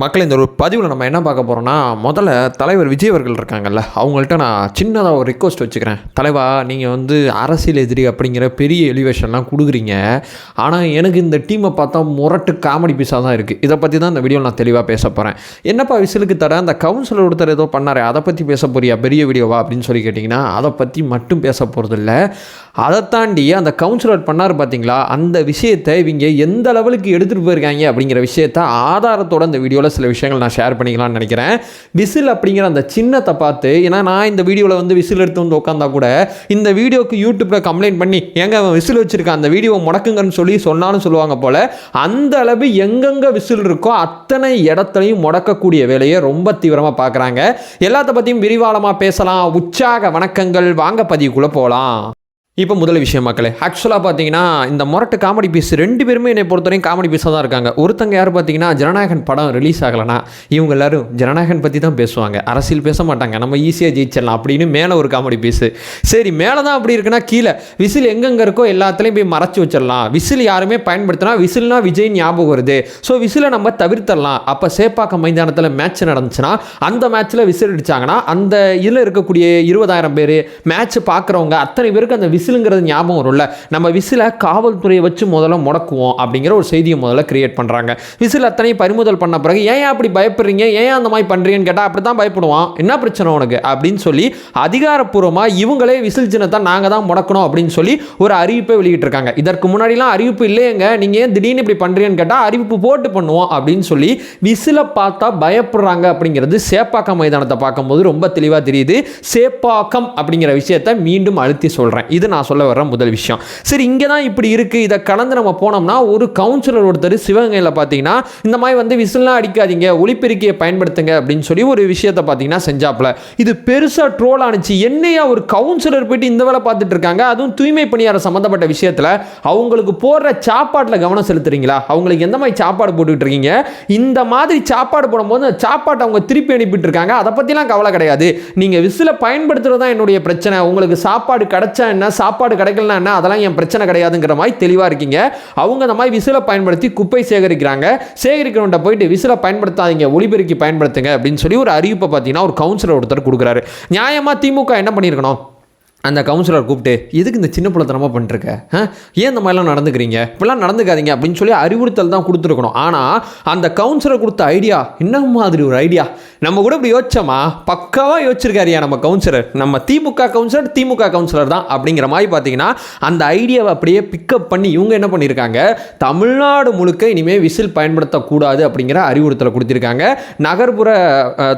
மக்கள் இந்த ஒரு பதிவில் நம்ம என்ன பார்க்க போகிறோம்னா, முதல்ல தலைவர் விஜய் அவர்கள் இருக்காங்கல்ல, அவங்கள்ட்ட நான் சின்னதாக ஒரு ரிக்வஸ்ட் வச்சுக்கிறேன். தலைவா, நீங்கள் வந்து அரசியல் எதிரி அப்படிங்கிற பெரிய எலிவேஷன்லாம் கொடுக்குறீங்க. ஆனால் எனக்கு இந்த டீமை பார்த்தா முரட்டு காமெடி பீஸாக தான் இருக்குது. இதை பற்றி தான் இந்த வீடியோவில் நான் தெளிவாக பேச போகிறேன். என்னப்பா விசிலுக்கு தர அந்த கவுன்சிலர் ஒருத்தர் ஏதோ பண்ணாரே, அதை பற்றி பேச போறியா பெரிய வீடியோவா அப்படின்னு சொல்லி கேட்டிங்கன்னா, அதை பற்றி மட்டும் பேச போகிறதில்ல. அதை தாண்டி அந்த கவுன்சிலர் பண்ணார் பார்த்தீங்களா, அந்த விஷயத்தை இவங்க எந்த லெவலுக்கு எடுத்துகிட்டு போயிருக்காங்க அப்படிங்கிற விஷயத்தை ஆதாரத்தோட இந்த வீடியோவில் சில விஷயங்கள் நான் ஷேர் பண்ணிக்கலாம்னு நினைக்கிறேன். விசில் அப்படிங்கிற அந்த சின்னத்தை பார்த்து, ஏன்னா நான் இந்த வீடியோவில் வந்து விசில் எடுத்து வந்து உட்காந்தா கூட இந்த வீடியோக்கு யூடியூப்பில் கம்ப்ளைண்ட் பண்ணி எங்க அவன் விசில் வச்சிருக்கான் அந்த வீடியோவை முடக்குங்கன்னு சொன்னாலும் சொல்லுவாங்க போல. அந்த அளவு எங்கெங்கே விசில் இருக்கோ அத்தனை இடத்துலையும் முடக்கக்கூடிய வேலையை ரொம்ப தீவிரமாக பார்க்குறாங்க. எல்லாத்த பற்றியும் விரிவாளமாக பேசலாம். உற்சாக வணக்கங்கள், வாங்க பதிவுக்குள்ளே போகலாம். இப்போ முதல் விஷயம் மக்களே, ஆக்சுவலாக பார்த்தீங்கன்னா இந்த முரட்டு காமெடி பீஸ் ரெண்டு பேருமே என்னை பொறுத்தவரைக்கும் காமெடி பீஸாக தான் இருக்காங்க. ஒருத்தங்க யார் பார்த்தீங்கன்னா, ஜனநாயகன் படம் ரிலீஸ் ஆகலைன்னா இவங்க எல்லாரும் ஜனநாயகன் பற்றி தான் பேசுவாங்க, அரசியல் பேச மாட்டாங்க, நம்ம ஈஸியாக ஜெயிச்சிடலாம் அப்படின்னு மேலே ஒரு காமெடி பீஸு. சரி, மேலே தான் அப்படி இருக்குன்னா கீழே விசில் எங்கெங்கே இருக்கோ எல்லாத்துலேயும் போய் மறைச்சி வச்சிடலாம். விசில் யாருமே பயன்படுத்தினா விசில்னா விஜய் ஞாபகம் வருது, ஸோ விசிலை நம்ம தவிர்த்தரலாம். அப்போ சேப்பாக்கம் மைதானத்தில் மேட்ச் நடந்துச்சுன்னா அந்த மேட்ச்சில் விசில் அடித்தாங்கன்னா அந்த இதில் இருக்கக்கூடிய 20,000 பேர் மேட்ச் பார்க்குறவங்க அத்தனை பேருக்கு அந்த விசிலுங்கிறது ஞாபகம் வரும்ல. நம்ம விசிலை காவல்துறையை வச்சு முதல்ல முடக்குவோம் அப்படிங்கிற ஒரு செய்தியை முதல்ல கிரியேட் பண்ணுறாங்க. விசில் அத்தனை பறிமுதல் பண்ண பிறகு ஏன் அப்படி பயப்படுறீங்க, ஏன் அந்த மாதிரி பண்ணுறீங்கன்னு கேட்டால் அப்படி தான் பயப்படுவான், என்ன பிரச்சனை உனக்கு அப்படின்னு சொல்லி அதிகாரப்பூர்வமாக இவங்களே விசில் சின்னத்தை நாங்கள் தான் முடக்கணும் அப்படின்னு சொல்லி ஒரு அறிவிப்பை வெளியிட்டிருக்காங்க. இதற்கு முன்னாடிலாம் அறிவிப்பு இல்லையங்க, நீங்கள் ஏன் திடீர்னு இப்படி பண்ணுறீங்கன்னு கேட்டால் அறிவிப்பு போட்டு பண்ணுவோம் அப்படின்னு சொல்லி விசிலை பார்த்தா பயப்படுறாங்க அப்படிங்கிறது சேப்பாக்கம் மைதானத்தை பார்க்கும்போது ரொம்ப தெளிவாக தெரியுது. சேப்பாக்கம் அப்படிங்கிற விஷயத்தை மீண்டும் அழுத்தி சொல்கிறேன். இது நான் சொல்ல வர்ற முதல் விஷயம். சரி, இங்கே தான் இப்படி இருக்குது. இதை கலந்து நம்ம போனோம்னா ஒரு கவுன்சிலர் ஒருத்தர் சிவகங்கையில் பார்த்தீங்கன்னா இந்த மாதிரி வந்து விசில்லாம் அடிக்காதீங்க, ஒலிபெருக்கியை பயன்படுத்துங்க அப்படின்னு சொல்லி ஒரு விஷயத்தை பார்த்தீங்கன்னா செஞ்சாப்புல. இது பெருசாக ட்ரோல் ஆனிச்சு. என்னையா ஒரு கவுன்சிலர் போயிட்டு இந்த வேலை பார்த்துட்டு இருக்காங்க, அதுவும் தூய்மை பணியாளர் சம்மந்தப்பட்ட விஷயத்தில் அவங்களுக்கு போடுற சாப்பாட்டில் கவனம் செலுத்துறீங்களா? அவங்களுக்கு எந்த மாதிரி சாப்பாடு போட்டுக்கிட்டு இருக்கீங்க? இந்த மாதிரி சாப்பாடு போடும்போது அந்த சாப்பாட்டை அவங்க திருப்பி அனுப்பிட்டு இருக்காங்க, அதை பற்றிலாம் கவலை கிடையாது. நீங்கள் விசிலை பயன்படுத்துறது தான் என்னுடைய பிரச்சனை. உங்களுக்கு சாப்பாடு கிடைச்சா என்ன, சாப்பாடு கிடைக்கலனா என்ன, அதெல்லாம் என் பிரச்சனை கிடையாதுங்கிற மாதிரி தெளிவாக இருக்கீங்க. அவங்க அந்த மாதிரி விசிலை பயன்படுத்தி குப்பை சேகரிக்கிறாங்க. சேகரிக்கிறவன்ட்ட போயிட்டு விசிலை பயன்படுத்தாதீங்க, ஒலிபெருக்கி பயன்படுத்துங்க அப்படின்னு சொல்லி ஒரு அறிவிப்பை பார்த்தீங்கன்னா ஒரு கவுன்சிலர் ஒருத்தர் கொடுக்குறாரு. நியாயமாக திமுக என்ன பண்ணியிருக்கணும், அந்த கவுன்சிலர் கூப்பிட்டு எதுக்கு இந்த சின்ன பிள்ளைத்தனமாக பண்ணிருக்க, ஏன் இந்த மாதிரிலாம் நடந்துக்கிறீங்க, இப்படிலாம் நடந்துக்காதீங்க அப்படின்னு சொல்லி அறிவுறுத்தல் தான் கொடுத்துருக்கணும். ஆனால் அந்த கவுன்சிலர் கொடுத்த ஐடியா என்ன மாதிரி ஒரு ஐடியா, நம்ம கூட இப்படி யோசிச்சோமா, பக்காவாக யோசிச்சிருக்காரியா நம்ம கவுன்சிலர், நம்ம திமுக கவுன்சிலர் தான் அப்படிங்கிற மாதிரி பார்த்தீங்கன்னா அந்த ஐடியாவை அப்படியே பிக்கப் பண்ணி இவங்க என்ன பண்ணியிருக்காங்க, தமிழ்நாடு முழுக்க இனிமேல் விசில் பயன்படுத்தக்கூடாது அப்படிங்கிற அறிவுறுத்தலை கொடுத்துருக்காங்க. நகர்ப்புற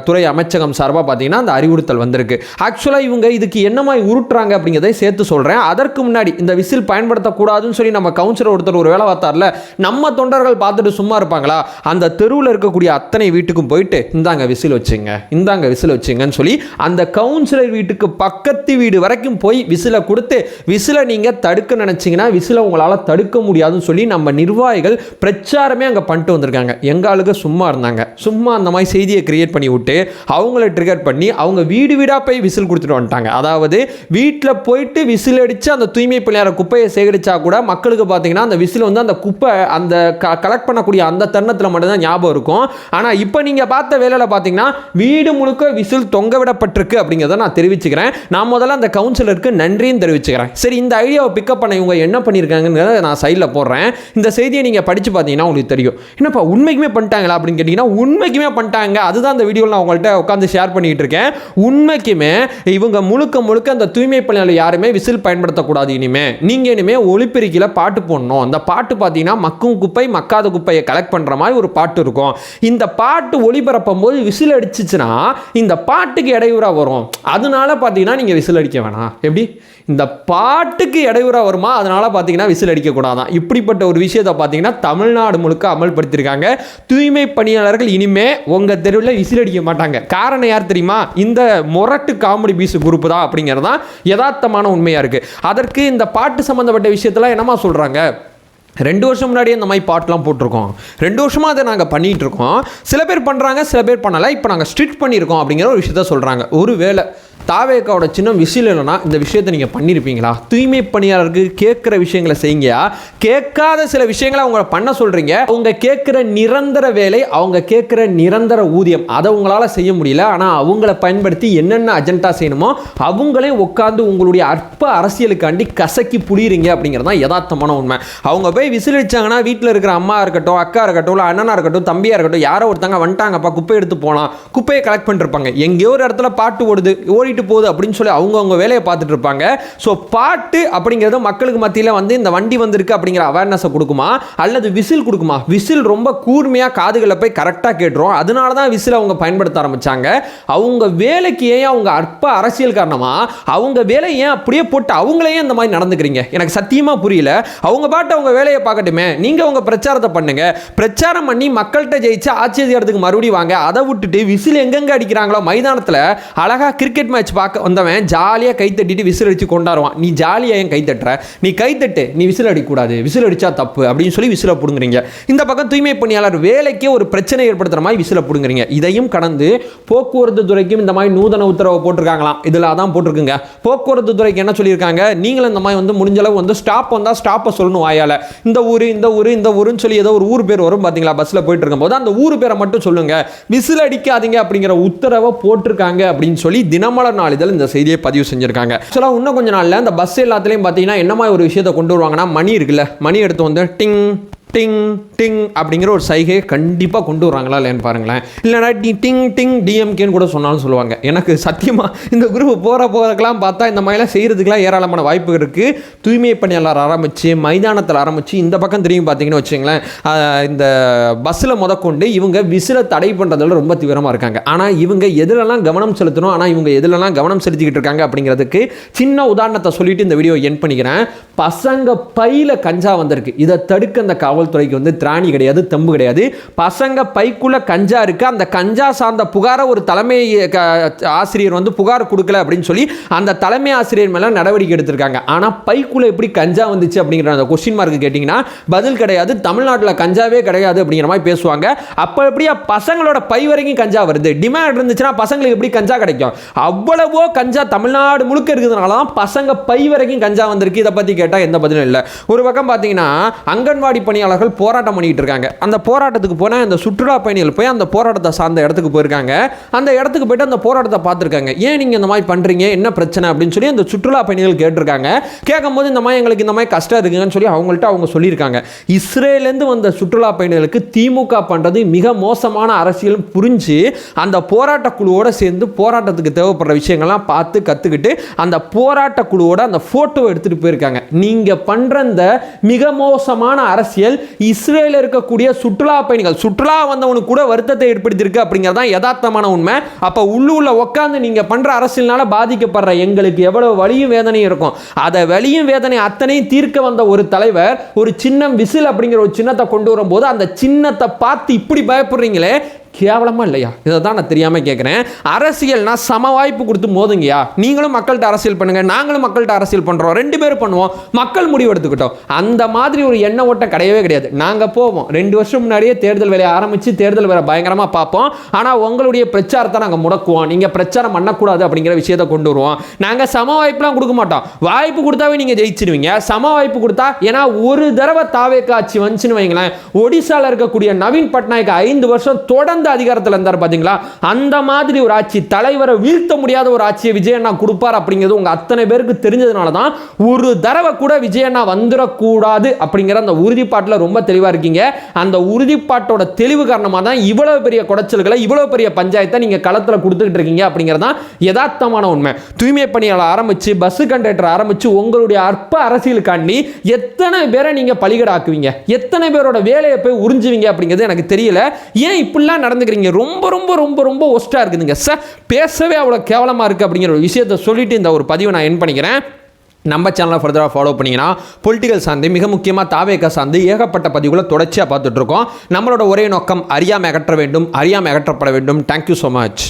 துறை அமைச்சகம் சார்பாக பார்த்தீங்கன்னா அந்த அறிவுறுத்தல் வந்திருக்கு. ஆக்சுவலாக இவங்க இதுக்கு என்ன மாதிரி உருட்டு அப்படிங்கிறதை சேர்த்து சொல்றேன். அதற்கு முன்னாடி இந்த விசில் பயன்படுத்தக்கூடாதுன்னு சொல்லி நம்ம கவுன்சிலர் ஒருத்தர் ஒரு வேலை பார்த்தார்ல, நம்ம தொண்டர்கள் பார்த்துட்டு சும்மா இருப்பாங்களா? அந்த தெருவில் இருக்கக்கூடிய அத்தனை வீட்டுக்கும் போயிட்டு இந்தாங்க விசில் வச்சுங்க, இந்தாங்க விசில் வச்சுங்கன்னு சொல்லி அந்த கவுன்சிலர் வீட்டுக்கு பக்கத்து வீடு வரைக்கும் போய் விசிலை கொடுத்து, விசிலை நீங்க தடுக்க நினைச்சீங்கன்னா விசிலை உங்களால் தடுக்க முடியாதுன்னு சொல்லி நம்ம நிர்வாகிகள் பிரச்சாரமே அங்கே பண்ணிட்டு வந்திருக்காங்க. எங்க ஆளுங்க சும்மா இருந்தாங்க, சும்மா அந்த மாதிரி செய்தியை கிரியேட் பண்ணி விட்டு அவங்கள ட்ரிகர் பண்ணி அவங்க வீடு வீடாக போய் விசில் கொடுத்துட்டு வந்துட்டாங்க. அதாவது வீட்டில் போயிட்டு விசில் அடித்து அந்த தூய்மை பணியாளர் குப்பையை சேகரித்தா கூட மக்களுக்கு பார்த்தீங்கன்னா அந்த விசில் வந்து அந்த குப்பை அந்த கலெக்ட் பண்ணக்கூடிய அந்த தருணத்தில் மட்டும்தான் ஞாபகம் இருக்கும். ஆனால் இப்போ நீங்கள் பார்த்த வேலையில் பார்த்தீங்கன்னா வீடு முழுக்க விசில் தொங்க விடப்பட்டிருக்கு அப்படிங்கிறத நான் தெரிவிச்சுக்கிறேன். நான் முதல்ல அந்த கவுன்சிலருக்கு நன்றியும் தெரிவிச்சுக்கிறேன். சரி, இந்த ஐடியாவை பிக்கப் பண்ண இவங்க என்ன பண்ணியிருக்காங்கிறத நான் சைடில் போடுறேன். இந்த செய்தியை நீங்கள் படித்து பார்த்தீங்கன்னா உங்களுக்கு தெரியும். என்னப்பா உண்மைக்குமே பண்ணிட்டாங்களா அப்படின்னு கேட்டிங்கன்னா உண்மைக்குமே பண்ணிட்டாங்க. அதுதான் அந்த வீடியோவில் நான் உங்கள்கிட்ட உட்காந்து ஷேர் பண்ணிக்கிட்டு இருக்கேன். உண்மைக்குமே இவங்க முழுக்க அந்த தூய்மை பணியாளர் யாருமே விசில் பயன்படுத்தக்கூடாது. இனிமே ஒலிபெருக்கில பாட்டு போடணும். அந்த பாட்டு பார்த்தீங்கன்னா மக்கும் குப்பை மக்காத குப்பையை கலெக்ட் பண்ற மாதிரி ஒரு பாட்டு இருக்கும். இந்த பாட்டு ஒளிபரப்பும் போது விசில் அடிச்சுச்சுன்னா இந்த பாட்டுக்கு இடையூறா வரும். அதனால பார்த்தீங்கன்னா நீங்க விசில் அடிக்க வேணாம். எப்படி இந்த பாட்டுக்கு இடையூறா வருமா, அதனால பார்த்தீங்கன்னா விசில் அடிக்கக்கூடாதான். இப்படிப்பட்ட ஒரு விஷயத்தை பார்த்தீங்கன்னா தமிழ்நாடு முழுக்க அமல்படுத்தியிருக்காங்க. தூய்மை பணியாளர்கள் இனிமே உங்க தெருவில் விசில் அடிக்க மாட்டாங்க. காரணம் யார் தெரியுமா, இந்த முரட்டு காமெடி பீஸ் குரூப் தான் அப்படிங்கிறதான் யதார்த்தமான உண்மையா இருக்கு. அதற்கு இந்த பாட்டு சம்பந்தப்பட்ட விஷயத்தெல்லாம் என்னமா சொல்றாங்க, 2 வருஷம் முன்னாடியே இந்த மாதிரி பாட்டெலாம் போட்டிருக்கோம், 2 வருஷமாக அதை நாங்கள் பண்ணிகிட்டு இருக்கோம், சில பேர் பண்ணுறாங்க சில பேர் பண்ணலை, இப்போ நாங்கள் ஸ்ட்ரிக்ட் பண்ணியிருக்கோம் அப்படிங்கிற ஒரு விஷயத்த சொல்கிறாங்க. ஒரு வேளை தாவேக்காவோட சின்னம் விசில் இல்லைன்னா இந்த விஷயத்தை நீங்கள் பண்ணியிருப்பீங்களா? தூய்மை பணியாளருக்கு கேட்குற விஷயங்களை செய்யுங்க, கேட்காத சில விஷயங்களை அவங்க பண்ண சொல்கிறீங்க. அவங்க கேட்குற நிரந்தர வேலை, அவங்க கேட்குற நிரந்தர ஊதியம், அதை உங்களால் செய்ய முடியல. ஆனால் அவங்கள பயன்படுத்தி என்னென்ன அஜெண்டா செய்யணுமோ அவங்களே உட்காந்து உங்களுடைய அற்ப அரசியலுக்காண்டி கசக்கி புளியுறீங்க அப்படிங்கிறது தான் யதார்த்தமான உண்மை. அவங்க போய் விசில் அடிச்சாங்கன்னா வீட்டில் இருக்கிற அம்மா இருக்கட்டும், அக்கா இருக்கட்டும், இல்லை அண்ணனா இருக்கட்டும், தம்பியாக இருக்கட்டும், யாரோ ஒருத்தங்க வந்துட்டாங்கப்பா குப்பை எடுத்து போகலாம், குப்பையை கலெக்ட் பண்ணிருப்பாங்க. எங்கேயோ ஒரு இடத்துல பாட்டு ஓடிட்டு போகுது அப்படின்னு சொல்லி அவங்க வேலையை பார்த்துட்டு இருப்பாங்க. ஸோ பாட்டு அப்படிங்கிறது மக்களுக்கு மத்தியில் வந்து இந்த வண்டி வந்திருக்கு அப்படிங்கிற அவேர்னஸை கொடுக்குமா அல்லது விசில் கொடுக்குமா? விசில் ரொம்ப கூர்மையாக காதுகளை போய் கரெக்டாக கேட்டுரும். அதனால தான் விசில் அவங்க பயன்படுத்த ஆரம்பிச்சாங்க. அவங்க வேலைக்கு ஏன் அவங்க அற்ப அரசியல் காரணமா அவங்க வேலையை ஏன் அப்படியே போட்டு அவங்களையே இந்த மாதிரி நடந்துக்கிறீங்க? எனக்கு சத்தியமாக புரியல. அவங்க பாட்டு அவங்க வேலையை பார்க்கட்டுமே, நீங்கள் உங்கள் பிரச்சாரத்தை பண்ணுங்க. பிரச்சாரம் பண்ணி மக்கள்கிட்ட ஜெயிச்சு ஆட்சி அதிகாரத்துக்கு மறுபடியும் வாங்க. அதை விட்டுட்டு விசில் எங்கெங்க அடிக்கிறாங்களோ மைதானத்தில் அழகா கிரிக்கெட் மேட்ச் பார்க்க வந்தவன் ஜாலியாக கை தட்டிட்டு விசில் அடிச்சு கொண்டாடுவான். நீ ஜாலியாக ஏன் கை தட்டுற? நீ கை தட்டு, நீ விசில் அடிக்கக்கூடாது, விசில் அடிச்சா தப்பு அப்படின்னு சொல்லி விசில பிடுங்குறீங்க. இந்த பக்கம் தூய்மை பணியாளர் வேலைக்கே ஒரு பிரச்சனை ஏற்படுத்துற மாதிரி விசில பிடுங்குறீங்க. இதையும் கடந்து போக்குவரத்து துறைக்கும் இந்த மாதிரி நூதன உத்தரவு போட்டிருக்காங்களாம். இதில் அதான் போட்டிருக்குங்க. போக்குவரத்து துறைக்கு என்ன சொல்லியிருக்காங்க, நீங்களும் இந்த மாதிரி வந்து முடிஞ்ச அளவு வந்து ஸ்டாப் வந்தால் ஸ்டாப்பை சொல்லணும் வாயால. இந்த ஊருன்னு சொல்லி ஏதோ ஒரு ஊர் பேர் வரும் பார்த்தீங்களா, பஸ்ஸில் போயிட்டு இருக்கும்போது அந்த ஊர் பேரை மட்டும் சொல்லுங்க, விசில் அடிக்காதீங்க அப்படிங்கிற உத்தரவை போட்டிருக்காங்க அப்படின்னு சொல்லி தினமலர் நாளிதழ் இந்த செய்தியை பதிவு செஞ்சிருக்காங்க. இன்னும் கொஞ்ச நாள்ல இந்த பஸ் எல்லாத்துலயும் பார்த்தீங்கன்னா என்ன மாதிரி ஒரு விஷயத்தை கொண்டு வருவாங்கன்னா, மணி இருக்குல்ல, மணி எடுத்து வந்து டிங் டிங் டிங் அப்படிங்கிற ஒரு சைகையை கண்டிப்பாக கொண்டு வராங்களா இல்லைன்னு பாருங்களேன். இல்லைனா டிங் டிங் டிஎம்கேன்னு கூட சொன்னாலும் சொல்லுவாங்க. எனக்கு சத்தியமாக இந்த குரூப் போகிறக்கெல்லாம் பார்த்தா இந்த மாதிரிலாம் செய்கிறதுக்கெலாம் ஏராளமான வாய்ப்பு இருக்குது. தூய்மை பணியாளர் ஆரம்பித்து மைதானத்தில் ஆரம்பித்து இந்த பக்கம் திரும்பி பார்த்தீங்கன்னு வச்சுங்களேன், இந்த பஸ்ஸில் முதற்கொண்டு இவங்க விசில தடை பண்ணுறதுல ரொம்ப தீவிரமாக இருக்காங்க. ஆனால் இவங்க எதிலெல்லாம் கவனம் செலுத்தணும், ஆனால் இவங்க எதிலெல்லாம் கவனம் செலுத்திக்கிட்டு இருக்காங்க அப்படிங்கிறதுக்கு சின்ன உதாரணத்தை சொல்லிட்டு இந்த வீடியோ என் பண்ணிக்கிறேன். பசங்க பையில கஞ்சா வந்திருக்கு. இதை தடுக்க அந்த காவல்துறைக்கு வந்து திராணி கிடையாது, தெம்பு கிடையாது. பசங்க பைக்குள்ள கஞ்சா இருக்கு, அந்த கஞ்சா சார்ந்த புகாரை ஒரு தலைமை ஆசிரியர் வந்து புகார் கொடுக்கல அப்படின்னு சொல்லி அந்த தலைமை ஆசிரியர் மேல நடவடிக்கை எடுத்திருக்காங்க. ஆனா பைக்குள்ள எப்படி கஞ்சா வந்துச்சு அப்படிங்கிற அந்த கொஸ்டின் மார்க் கேட்டீங்கன்னா பதில் கிடையாது. தமிழ்நாட்டில் கஞ்சாவே கிடையாது அப்படிங்கிற மாதிரி பேசுவாங்க. அப்ப எப்படியா பசங்களோட பை வரைக்கும் கஞ்சா வருது? டிமாண்ட் இருந்துச்சுன்னா பசங்களுக்கு எப்படி கஞ்சா கிடைக்கும்? அவ்வளவோ கஞ்சா தமிழ்நாடு முழுக்க இருக்கிறதுனால தான் பசங்க பை வரைக்கும் கஞ்சா வந்திருக்கு. இதை பத்தி கேட்டா எந்த பதிலும் இல்லை. ஒரு பக்கம் பார்த்தீங்கன்னா அங்கன்வாடி பணியாளர்கள் போராட்டம் பண்ணிட்டு இருக்காங்க. அந்த போராட்டத்துக்கு போன அந்த சுற்றுலா பயணிகள் போய் அந்த போராட்டத்தை சார்ந்த இடத்துக்கு போயிருக்காங்க. அந்த இடத்துக்கு போயிட்டு அந்த போராட்டத்தை பார்த்துருக்காங்க. ஏன் நீங்க இந்த மாதிரி பண்றீங்க, என்ன பிரச்சனை அப்படின்னு சொல்லி அந்த சுற்றுலா பயணிகள் கேட்டிருக்காங்க. கேட்கும்போது இந்த மாதிரி எங்களுக்கு இந்த மாதிரி கஷ்டம் இருக்குங்கன்னு சொல்லி அவங்கள்ட்ட அவங்க சொல்லியிருக்காங்க. இஸ்ரேலேருந்து வந்த சுற்றுலா பயணிகளுக்கு திமுக பண்றது மிக மோசமான அரசியல் புரிஞ்சு அந்த போராட்ட குழுவோட சேர்ந்து போராட்டத்துக்கு தேவைப்படுற விஷயங்கள்லாம் பார்த்து கற்றுக்கிட்டு அந்த போராட்ட குழுவோட அந்த போட்டோ எடுத்துட்டு போயிருக்காங்க. நீங்க பண்ற இந்த மிக மோசமான அரசியல் இஸ்ரேலில் இருக்கக்கூடிய சுற்றுலா பயணிகள், சுற்றுலா வந்தவனுக்கு கூட வருத்தத்தை ஏற்படுத்தியிருக்கு அப்படிங்கிறதான் யதார்த்தமான உண்மை. அப்ப உள்ளூர்ல உட்காந்து நீங்க பண்ற அரசியல்னால பாதிக்கப்படுற எங்களுக்கு எவ்வளவு வலியும் வேதனையும் இருக்கும். அதை வலியும் வேதனை அத்தனையும் தீர்க்க வந்த ஒரு தலைவர் ஒரு சின்னம் விசில் அப்படிங்கிற ஒரு சின்னத்தை கொண்டு வரும்போது அந்த சின்னத்தை பார்த்து இப்படி பயப்படுறீங்களே, கேவலமா இல்லையா? இதை தான் நான் தெரியாமல் கேட்குறேன். அரசியல்னா சம வாய்ப்பு கொடுத்து மோதுங்கயா. நீங்களும் மக்கள்கிட்ட அரசியல் பண்ணுங்க, நாங்களும் மக்கள்கிட்ட அரசியல் பண்ணுறோம், 2 பேரும் பண்ணுவோம், மக்கள் முடிவு எடுத்துக்கிட்டோம். அந்த மாதிரி ஒரு எண்ண ஓட்டம் கிடையவே கிடையாது. நாங்கள் போவோம் 2 வருஷம் முன்னாடியே தேர்தல் வேலையை ஆரம்பித்து தேர்தல் வேலை பயங்கரமாக பார்ப்போம். ஆனால் உங்களுடைய பிரச்சாரத்தை நாங்கள் முடக்குவோம், நீங்கள் பிரச்சாரம் பண்ணக்கூடாது அப்படிங்கிற விஷயத்தை கொண்டு வருவோம். நாங்கள் சம வாய்ப்புலாம் கொடுக்க மாட்டோம். வாய்ப்பு கொடுத்தாவே நீங்கள் ஜெயிச்சிருவீங்க. சம வாய்ப்பு கொடுத்தா, ஏன்னா ஒரு தடவை தாவேக்கா ஆட்சி வந்துச்சுன்னு வைங்களேன், ஒடிசாவில் இருக்கக்கூடிய நவீன் பட்நாயக் 5 வருஷம் தொடர்ந்து அதிகாரத்தில் இருந்தார் பாத்தீங்களா, அந்த மாதிரி ஒரு ஆட்சி, தலைவரை வீழ்த்த முடியாத ஒரு ஆட்சியை விஜயண்ணா கொடுப்பார் அப்படிங்கிறது உங்க அத்தனை பேருக்கு தெரிஞ்சதுனால தான் ஒரு தடவை கூட விஜயண்ணா வந்துடக்கூடாது அப்படிங்கிற அந்த உறுதிப்பாட்டில் ரொம்ப தெளிவா இருக்கீங்க. அந்த உறுதிப்பாட்டோட தெளிவு காரணமாக தான் இவ்வளவு பெரிய குடைச்சல்களை, இவ்வளவு பெரிய பஞ்சாயத்தை நீங்க களத்தில் கொடுத்துக்கிட்டு இருக்கீங்க அப்படிங்கிறது தான் யதார்த்தமான உண்மை. தூய்மை பணியாளர் ஆரம்பிச்சு பஸ் கண்டக்டர் ஆரம்பிச்சு உங்களுடைய அற்ப அரசியலுக்காண்டி எத்தனை பேரை நீங்க பலிகடாக்குவீங்க, எத்தனை பேரோட வேலையை போய் உறிஞ்சுவீங்க அப்படிங்கிறது எனக்கு தெரியல. ஏன் இப்படிலாம் நடந்துக்கிறீங்க? ரொம்ப ரொம்ப ரொம்ப ரொம்ப ஒஸ்டா இருக்குதுங்க சார். பேசவே அவ்வளவு கேவலமா இருக்கு அப்படிங்கிற ஒரு விஷயத்தை சொல்லிட்டு இந்த ஒரு பதிவை நான் என் பண்ணிக்கிறேன். நம்ம சேனலை ஃபர்தராக ஃபாலோ பண்ணிங்கன்னா பொலிட்டிக்கல் சார்ந்து மிக முக்கியமாக தாவேக்கா சார்ந்து ஏகப்பட்ட பதிவுகளை தொடர்ச்சியாக பார்த்துட்ருக்கோம். நம்மளோட ஒரே நோக்கம் அறியாமை அகற்ற வேண்டும், அறியாமை அகற்றப்பட வேண்டும். Thank you so much.